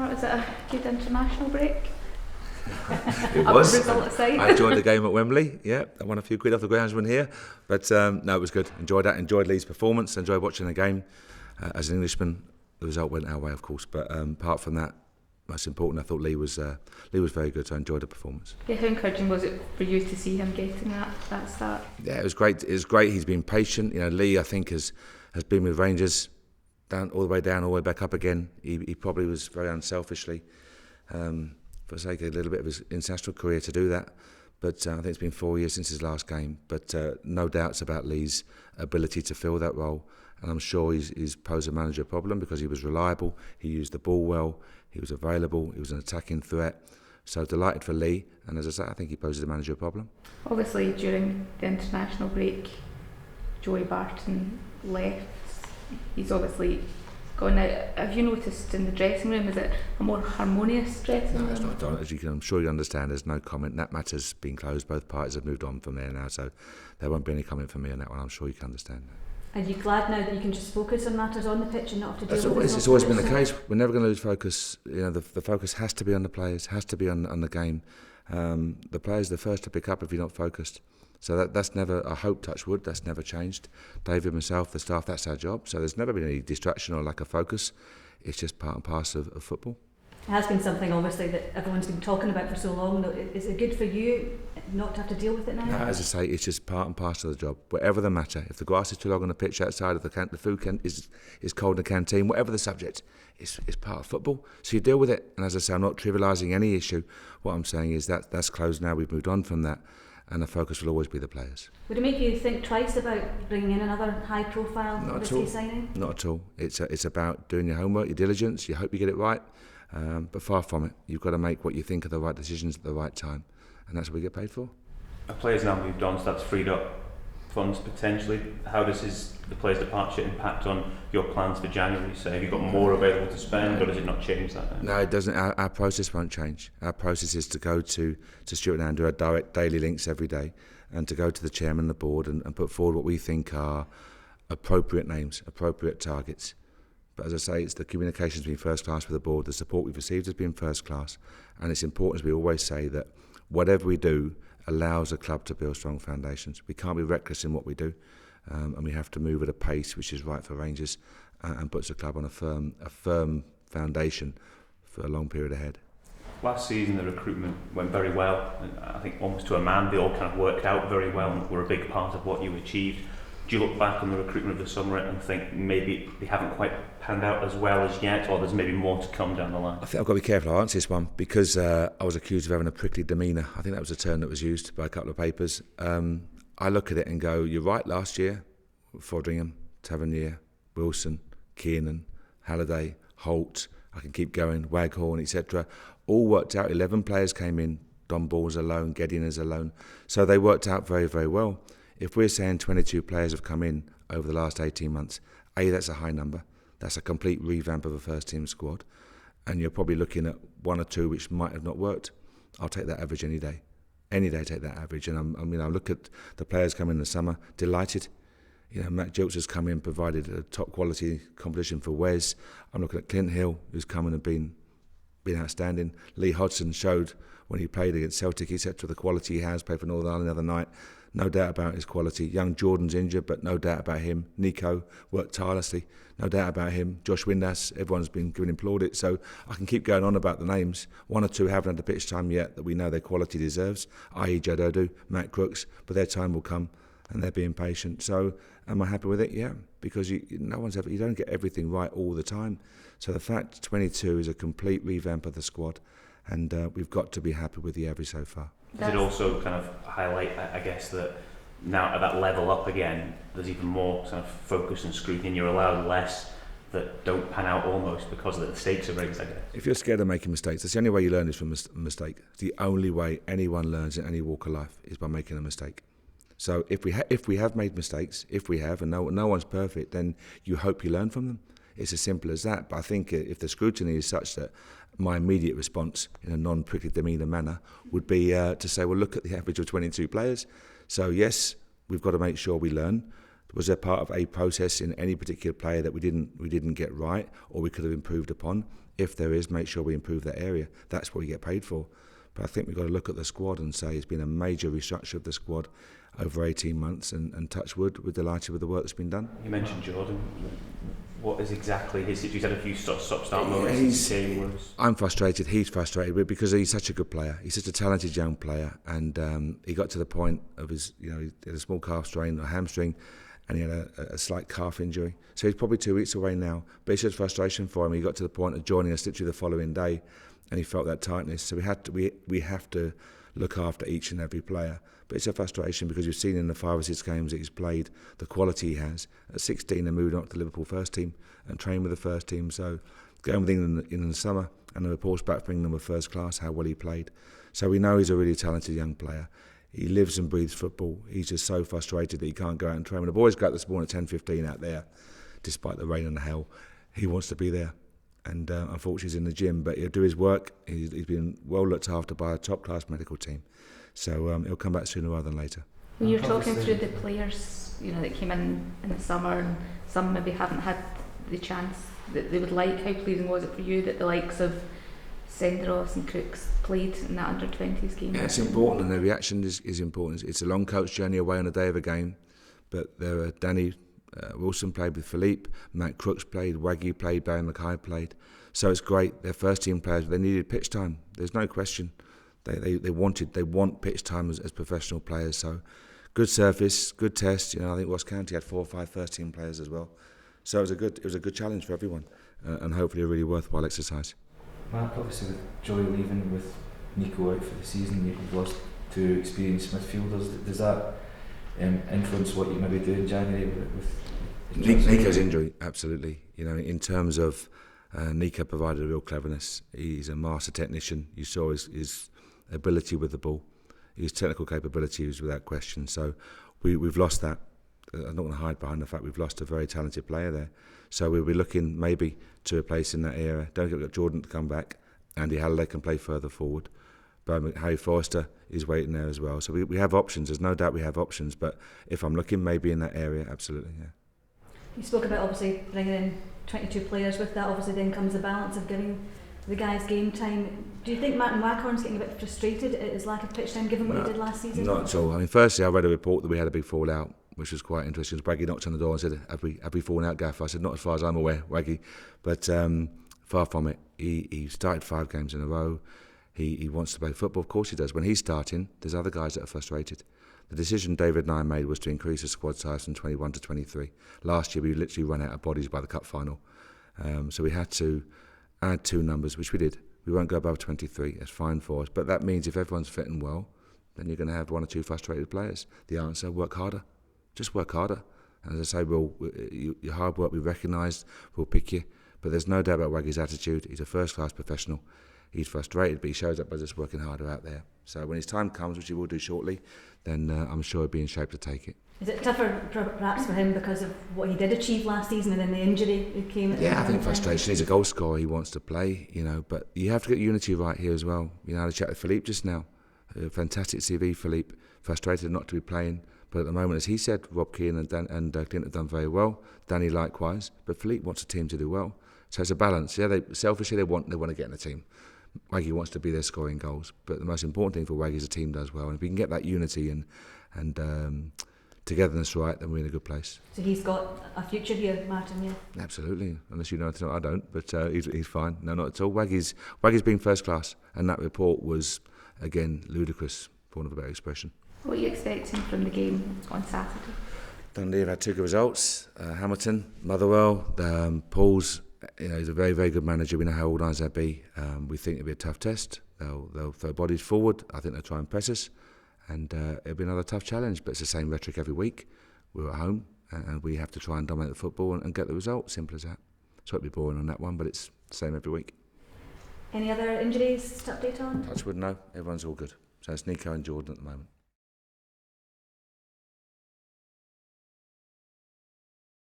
Or was it a good international break? It was. Result aside. I enjoyed the game at Wembley. Yeah, I won a few quid off the groundsman here, but no, it was good. Enjoyed that. Enjoyed Lee's performance. Enjoyed watching the game. As an Englishman, the result went our way, of course. But apart from that, most important, I thought Lee was very good. So I enjoyed the performance. Yeah, how encouraging was it for you to see him getting that start? Yeah, it was great. It was great. He's been patient. Lee, I think, has been with Rangers down all the way down, all the way back up again. He probably was very unselfishly. For the sake of a little bit of his international career to do that. But I think it's been 4 years since his last game. But no doubts about Lee's ability to fill that role. And I'm sure he's posed a manager problem because he was reliable, he used the ball well, he was available, he was an attacking threat. So delighted for Lee. And as I say, I think he poses the manager a problem. Obviously, during the international break, Joey Barton left. He's obviously gone out. Have you noticed in the dressing room, is it a more harmonious dressing room? No, it's not done. As I'm sure you understand, there's no comment. That matter's been closed. Both parties have moved on from there now, so there won't be any comment from me on that one. I'm sure you can understand. Are you glad now that you can just focus on matters on the pitch and not have to deal with it? It's always been the case. We're never going to lose focus. The focus has to be on the players, has to be on the game. The players are the first to pick up if you're not focused. So that's never, I hope, touch wood, that's never changed. David, myself, the staff, that's our job. So there's never been any distraction or lack of focus. It's just part and parcel of football. It has been something, obviously, that everyone's been talking about for so long. Is it good for you not to have to deal with it now? No, as I say, it's just part and parcel of the job. Whatever the matter, if the grass is too long on the pitch outside of the food is cold in the canteen, whatever the subject, it's part of football. So you deal with it. And as I say, I'm not trivialising any issue. What I'm saying is that's closed now. We've moved on from that. And the focus will always be the players. Would it make you think twice about bringing in another high-profile risky signing? Not at all. It's about doing your homework, your diligence. You hope you get it right, but far from it. You've got to make what you think are the right decisions at the right time, and that's what we get paid for. A player's now moved on, so that's freed up funds potentially. How does the player's departure impact on your plans for January? So have you got more available to spend, or does it not change that? No, it doesn't. Our process won't change. Our process is to go to Stuart and do our direct daily links every day, and to go to the chairman and the board and put forward what we think are appropriate names, appropriate targets. But as I say, it's the communication's been first class with the board. The support we've received has been first class, and it's important, as we always say, that whatever we do allows a club to build strong foundations. We can't be reckless in what we do, and we have to move at a pace which is right for Rangers and puts the club on a firm foundation for a long period ahead. Last season the recruitment went very well, and I think almost to a man. They all kind of worked out very well and were a big part of what you achieved. Do you look back on the recruitment of the summer and think maybe they haven't quite panned out as well as yet, or there's maybe more to come down the line? I think I've got to be careful I answer this one because I was accused of having a prickly demeanour. I think that was a term that was used by a couple of papers. I look at it and go, you're right, last year, Fodringham, Tavernier, Wilson, Kiernan, Halliday, Holt, I can keep going, Waghorn, etc. All worked out. 11 players came in, Don Ball's alone, Gedina's alone. So they worked out very, very well. If we're saying 22 players have come in over the last 18 months, that's a high number. That's a complete revamp of a first-team squad. And you're probably looking at one or two which might have not worked. I'll take that average any day. Any day, take that average. And I look at the players coming in the summer, delighted. Matt Gilks has come in, provided a top-quality competition for Wes. I'm looking at Clint Hill, who's come in and been outstanding. Lee Hodgson showed when he played against Celtic, etc., the quality he has. Played for Northern Ireland the other night. No doubt about his quality. Young Jordan's injured, but no doubt about him. Nico worked tirelessly. No doubt about him. Josh Windass, everyone's been giving him plaudits. So I can keep going on about the names. One or two haven't had the pitch time yet that we know their quality deserves, i.e. Jadodu, Matt Crooks, but their time will come and they're being patient. So am I happy with it? Yeah, because you don't get everything right all the time. So the fact 22 is a complete revamp of the squad, and we've got to be happy with the average so far. Does it also kind of highlight, I guess, that now at that level up again, there's even more kind of focus and scrutiny, and you're allowed less that don't pan out almost because of the stakes are raised, I guess? If you're scared of making mistakes, that's the only way you learn is from a mistake. The only way anyone learns in any walk of life is by making a mistake. So if we have made mistakes, and no one's perfect, then you hope you learn from them. It's as simple as that. But I think if the scrutiny is such that my immediate response in a non-prickly demeanour manner would be to say, well, look at the average of 22 players. So yes, we've got to make sure we learn. Was there part of a process in any particular player that we didn't get right, or we could have improved upon? If there is, make sure we improve that area. That's what we get paid for. But I think we've got to look at the squad and say it's been a major restructure of the squad over 18 months, and touch wood, we're delighted with the work that's been done. You mentioned Jordan. What is exactly his situation? He's had a few stop-start moments. I'm frustrated, he's frustrated with, because he's such a good player. He's such a talented young player, and he got to the point of his, he had a small calf strain or hamstring, and he had a slight calf injury. So he's probably 2 weeks away now. But it's just frustration for him. He got to the point of joining us literally the following day, and he felt that tightness. So we have to look after each and every player. But it's a frustration because you've seen in the 5 or 6 games that he's played the quality he has. At 16, and moved on to the Liverpool first team and trained with the first team. So going with England in the summer, and the reports back from England were first class, how well he played. So we know he's a really talented young player. He lives and breathes football. He's just so frustrated that he can't go out and train. When the boys go out this morning at 10:15 out there, despite the rain and the hail, he wants to be there. And unfortunately he's in the gym, but he'll do his work. He's been well looked after by a top-class medical team. So he'll come back sooner rather than later. When you're talking through the players, that came in the summer, and some maybe haven't had the chance that they would like, how pleasing was it for you that the likes of Senderos and Crooks played in that under-20s game? Yeah, it's important, and the reaction is important. It's a long coach journey away on the day of a game, but there are Danny Wilson played with Philippe, Matt Crooks played, Waggy played, Barry Mackay played. So it's great. They're first team players. They needed pitch time. There's no question. They want pitch time as professional players. So good surface, good test. I think Ross County had 4 or 5 first team players as well. So it was a good challenge for everyone, and hopefully a really worthwhile exercise. Mark, obviously with Joy leaving, with Nico out for the season, you've lost 2 experienced midfielders. Does that influence what you maybe do in January with Nico's injury? Absolutely. In terms of Nico provided a real cleverness. He's a master technician. You saw his ability with the ball. His technical capability was without question. So we've lost that. I'm not going to hide behind the fact we've lost a very talented player there. So we'll be looking maybe to replace in that area. Don't get Jordan to come back. Andy Halliday can play further forward. But Harry Forster is waiting there as well. So we have options. There's no doubt we have options. But if I'm looking maybe in that area, absolutely, yeah. You spoke about obviously bringing in 22 players. With that, obviously then comes the balance of giving the guys game time. Do you think Martin Waghorn's getting a bit frustrated at his lack of pitch time given what he did last season? Not at all. Firstly, I read a report that we had a big fallout, which was quite interesting. Waggy knocked on the door and said, have we fallen out, Gaff? I said, not as far as I'm aware, Waggy. But far from it. He started 5 games in a row. He wants to play football. Of course he does. When he's starting, there's other guys that are frustrated. The decision David and I made was to increase the squad size from 21 to 23. Last year we literally ran out of bodies by the cup final. So we had to add 2 numbers, which we did. We won't go above 23. That's fine for us. But that means if everyone's fit and well, then you're going to have 1 or 2 frustrated players. The answer, work harder. Just work harder. And as I say, your hard work we recognise, we'll pick you. But there's no doubt about Waggy's attitude. He's a first-class professional. He's frustrated, but he shows up by just working harder out there. So when his time comes, which he will do shortly, then I'm sure he'll be in shape to take it. Is it tougher perhaps for him because of what he did achieve last season and then the injury that came? Yeah, I think frustration. He's a goal scorer. He wants to play, but you have to get unity right here as well. I had a chat with Philippe just now. A fantastic CV, Philippe. Frustrated not to be playing. But at the moment, as he said, Rob Keane and Clint have done very well. Danny likewise. But Philippe wants a team to do well. So it's a balance. Yeah, selfishly they want to get in a team. Waggy wants to be there scoring goals. But the most important thing for Waggy is the team does well. And if we can get that unity and togetherness right, then we're in a good place. So he's got a future here, Martin, yeah? Absolutely. Unless you know anything, I don't. But he's fine. No, not at all. Waggy's been first class. And that report was, again, ludicrous, for want of a better expression. What are you expecting from the game on Saturday? Dundee have had 2 good results. Hamilton, Motherwell, Paul's, he's a very, very good manager. We know how organised they'll be. We think it'll be a tough test. They'll throw bodies forward. I think they'll try and press us. And it'll be another tough challenge, but it's the same rhetoric every week. We're at home, and we have to try and dominate the football and get the result. Simple as that. So it'll be boring on that one, but it's the same every week. Any other injuries to update on? Touchwood, no. Everyone's all good. So it's Nico and Jordan at the moment.